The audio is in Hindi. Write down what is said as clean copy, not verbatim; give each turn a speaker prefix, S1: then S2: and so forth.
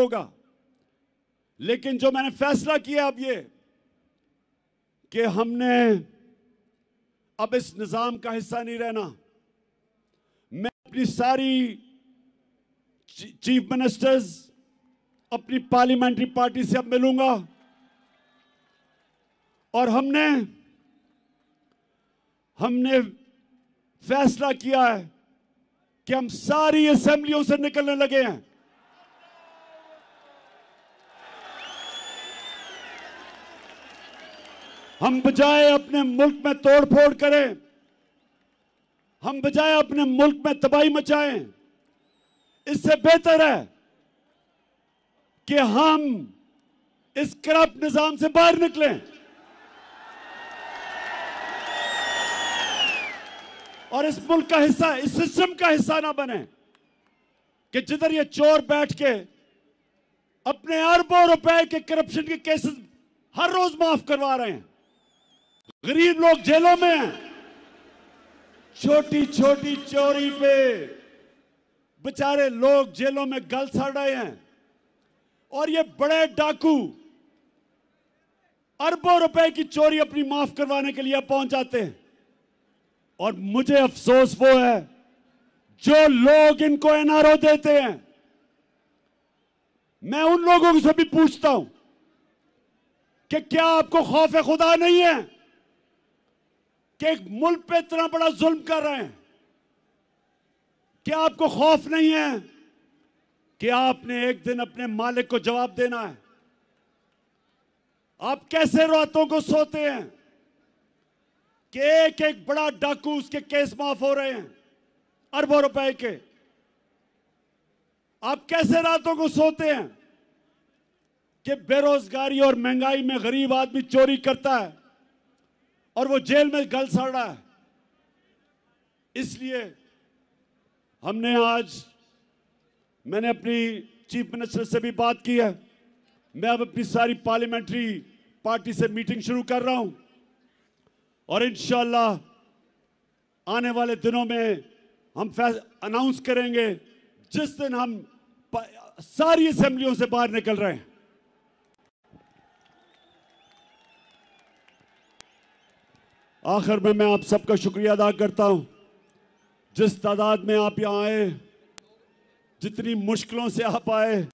S1: होगा। लेकिन जो मैंने फैसला किया अब ये कि हमने अब इस निजाम का हिस्सा नहीं रहना। मैं अपनी सारी चीफ मिनिस्टर्स, अपनी पार्लियामेंट्री पार्टी से अब मिलूंगा और हमने फैसला किया है कि हम सारी असेंबलियों से निकलने लगे हैं। हम बजाय अपने मुल्क में तोड़फोड़ करें, हम बजाय अपने मुल्क में तबाही मचाएं, इससे बेहतर है कि हम इस करप्ट निजाम से बाहर निकलें और इस मुल्क का हिस्सा, इस सिस्टम का हिस्सा ना बने कि जिधर ये चोर बैठ के अपने अरबों रुपए के करप्शन के केसेस हर रोज माफ करवा रहे हैं। गरीब लोग जेलों में हैं, छोटी छोटी चोरी पे बेचारे लोग जेलों में गल सड़ रहे हैं और ये बड़े डाकू अरबों रुपए की चोरी अपनी माफ करवाने के लिए पहुंच जाते हैं। और मुझे अफसोस वो है जो लोग इनको एनआरओ देते हैं। मैं उन लोगों से भी पूछता हूं कि क्या आपको खौफ खुदा नहीं है कि एक मुल्क पे इतना बड़ा जुल्म कर रहे हैं? क्या आपको खौफ नहीं है कि आपने एक दिन अपने मालिक को जवाब देना है? आप कैसे रातों को सोते हैं कि एक एक बड़ा डाकू, उसके केस माफ हो रहे हैं अरबों रुपए के? आप कैसे रातों को सोते हैं कि बेरोजगारी और महंगाई में गरीब आदमी चोरी करता है और वो जेल में गल सड़ रहा है? इसलिए मैंने अपनी चीफ मिनिस्टर से भी बात की है। मैं अब अपनी सारी पार्लियामेंट्री पार्टी से मीटिंग शुरू कर रहा हूं और इंशाअल्लाह आने वाले दिनों में हम अनाउंस करेंगे जिस दिन हम सारी असेंबलियों से बाहर निकल रहे हैं। आखिर में मैं आप सबका शुक्रिया अदा करता हूं, जिस तादाद में आप यहां आए, जितनी मुश्किलों से आप आए,